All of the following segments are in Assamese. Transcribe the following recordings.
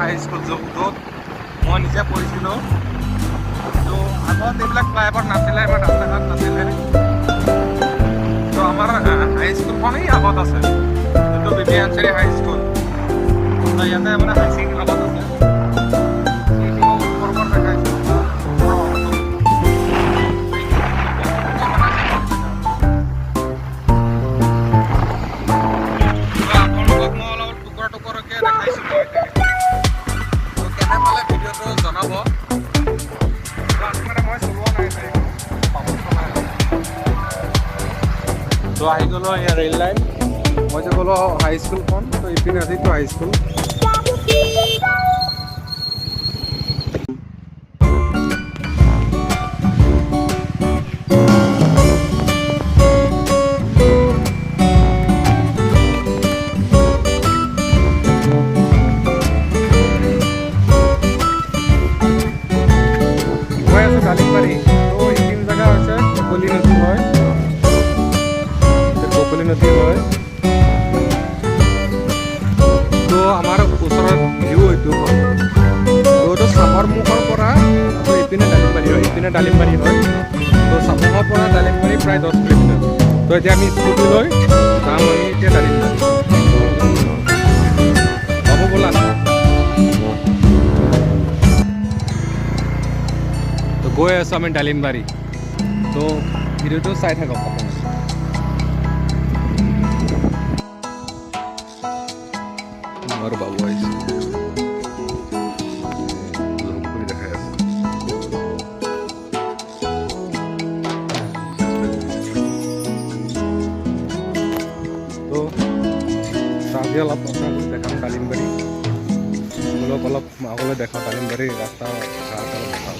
হাইস্কুল য'ত মই নিজে পঢ়িছিলোঁ। তো আগত এইবিলাক ফ্লাইঅভাৰ নাছিলে, আমাৰ ৰাস্তা ঘাট নাছিলে। তো আমাৰ হাইস্কুলখনেই আগত আছে, যোনটো বিবি আঞ্চলিক হাইস্কুল। তো ইয়াতে মানে হাই ছেকেণ্ডেৰী আগত আছে। তো আহি গ'লো এয়া ৰেল লাইন, মই যে ক'লো হাইস্কুলখন, তো ইপিনে আছিতো হাইস্কুল। গৈ আছোঁ দালিমবাৰী। তো এইখিনি জেগা হৈছে কপলি নদী হয়, কপলি নদী হয়। তো আমাৰ ওচৰত ভিউ এইটো হয়, তো চাপৰ মুখৰ পৰা তো ইপিনে দালিমবাৰী হয়, ইপিনে দালিমবাৰী হয়। তো চাপৰ পৰা দালিমবাৰী প্ৰায় 10 কিলোমিটাৰ। তো এতিয়া আমি স্কুটি লৈ যাম, আমি এতিয়া দালিমবাৰী। হ'ব ব'লা। তো গৈ আছোঁ আমি দালিমবাৰী। তো ভিডিঅ'টো চাই থাকক আপোনালোকে। আমাৰ বাবু আইছে, দেখা আছে। তো আজি অলপ আপোনালোকক দেখাম দালিমবাৰী, অলপ আগলৈ দেখাওঁ দালিমবাৰী ৰাস্তা ঘাট অলপ দেখাওঁ।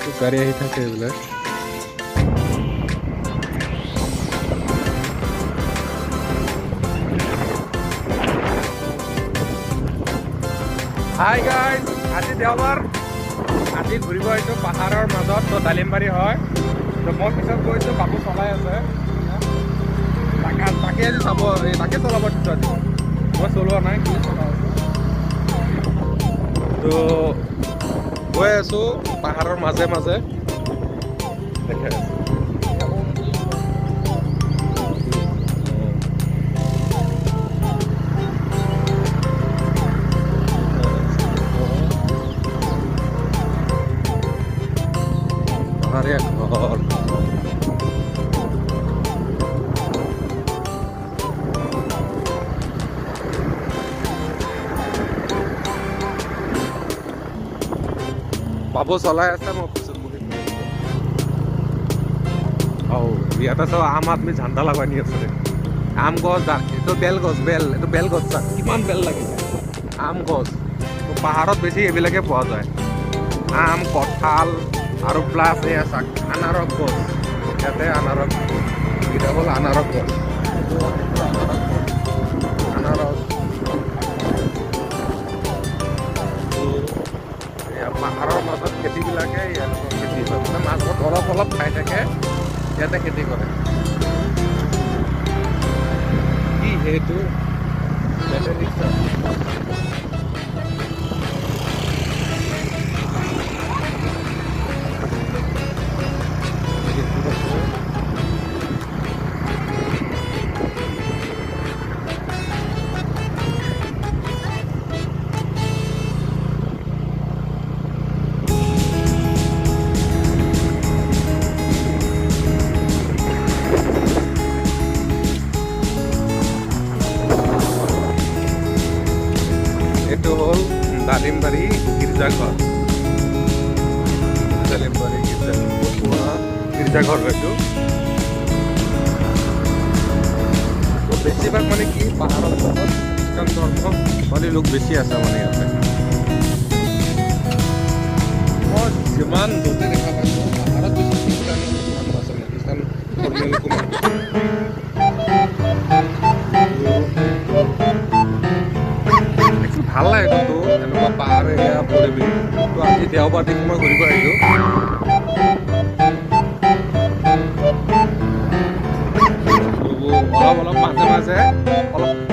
তো গাড়ী আহি থাকে এইবিলাক। হাই গাইজ, আজি দেওবাৰ, আজি ঘূৰিব আহিছোঁ পাহাৰৰ মাজত। তো দালিমবাৰী হয়। তো মই পিছত গৈছোঁ, বাবু চলাই আছে, তাকে আজি চাব, তাকে চলাব দিছোঁ আজি, মই চলোৱা নাই, কি চলাই আছোঁ। তো গৈ আছোঁ পাহাৰৰ মাজে মাজে, দেখে আছোঁ। ঘৰ বাবু চলাই আছে, মই পিছত বহি। ইয়াতে চব আম আদমি ঝাণ্ডা লগাই নি আছে। আম গছ, এইটো বেল গছ, এইটো বেল গছ, কিমান বেল লাগিছে। আম গছ পাহাৰত বেছি এইবিলাকে পোৱা যায়, আম, কঁঠাল আৰু প্লাছ এয়া চাক আনাৰস গছ। ইয়াতে আনাৰস, এটা হ'ল আনাৰস গছ, আনাৰস। পাহাৰৰ মাজত খেতিবিলাকে ইয়াত খেতি হয়, মানে মাজত অলপ অলপ খাই থাকে, ইয়াতে খেতি কৰে। কি সেইটো বেটেৰী ৰিক্সা। এইটো হ'ল দালিমবাৰী গীৰ্জাঘৰ, দালিমবাৰী গীৰ্জাঘৰ হয়তো। বেছিভাগ মানে কি পাহাৰৰ ওপৰত খ্ৰীষ্টান ধৰ্মাৱলী লোক বেছি আছে মানে ইয়াতে। মই যিমান য'তে দেখা পাইছোঁ পাহাৰত বেছি খ্ৰীষ্টান মানুহ আছে, খ্ৰীষ্টান ধৰ্মীয় লোক। ভাল লাগে কিন্তু এনেকুৱা পাহাৰ এৰিয়া পৰিৱেশ। তো আজি দেওবাৰ দিন মই ঘূৰিব আহিলোঁ। অলপ অলপ মাজে মাজে অলপ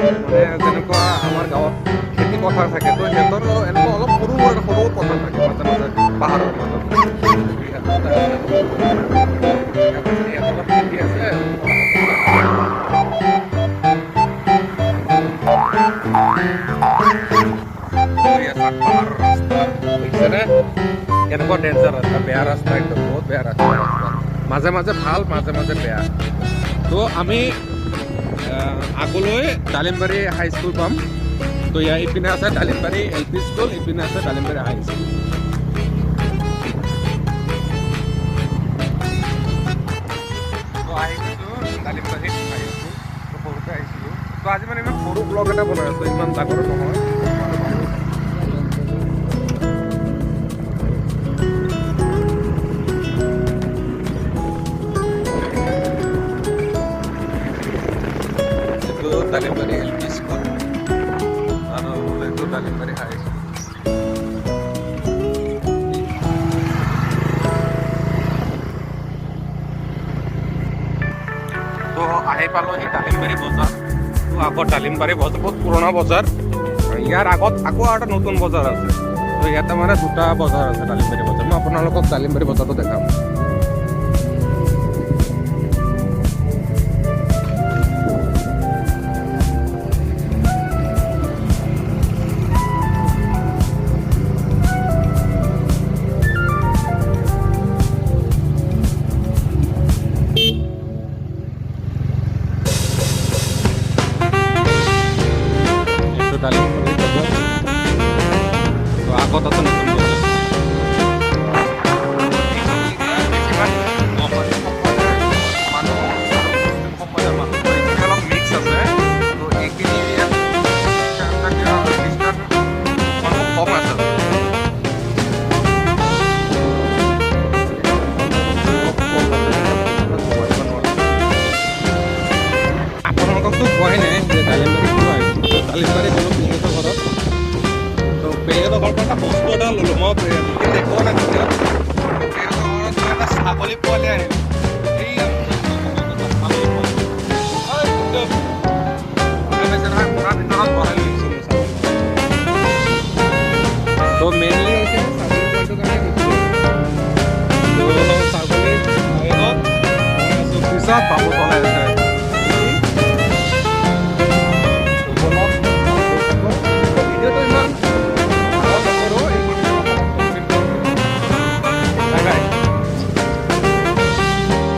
পথাৰ থাকে তো সিহঁতৰ এনেকুৱা অলপ সৰু সৰু পথাৰ থাকে মাজে মাজে পাহাৰৰ মাজত অলপ খেতি আছে পাহাৰৰ ৰাস্তা বুজিছেনে এনেকুৱা ডেঞ্জাৰ ৰাস্তা বেয়া ৰাস্তা একদম বহুত বেয়া ৰাস্তা মাজে মাজে ভাল মাজে মাজে বেয়া তো আমি আগলৈ ডালিমবাৰী হাইস্কুল পাম তো ইপিনে আছে ডালিমবাৰী LP স্কুল ইপিনে আছে ডালিমবাৰী হাই স্কুল তো আহি গৈছোঁ ডালিমবাৰী হাই স্কুল তো সৰুতে আহিছিলোঁ তো আজি মানে ইমান সৰু ব্লগ এটা বনাই আছোঁ ইমান ডাঙৰ নহয় ডালিমবাৰী LP স্কুল আৰু এইটো ডালিমবাৰী হাই স্কুল তো আহি পালোহি ডালিমবাৰী বজাৰ তো আগত ডালিমবাৰী বজাৰ বহুত পুৰণা বজাৰ ইয়াৰ আগত আকৌ এটা নতুন বজাৰ আছে তো ইয়াতে মানে দুটা বজাৰ আছে ডালিমবাৰী বজাৰ মই আপোনালোকক ডালিমবাৰী বজাৰটো দেখাম ডালিমবাৰী বজাৰ তো আগত আছে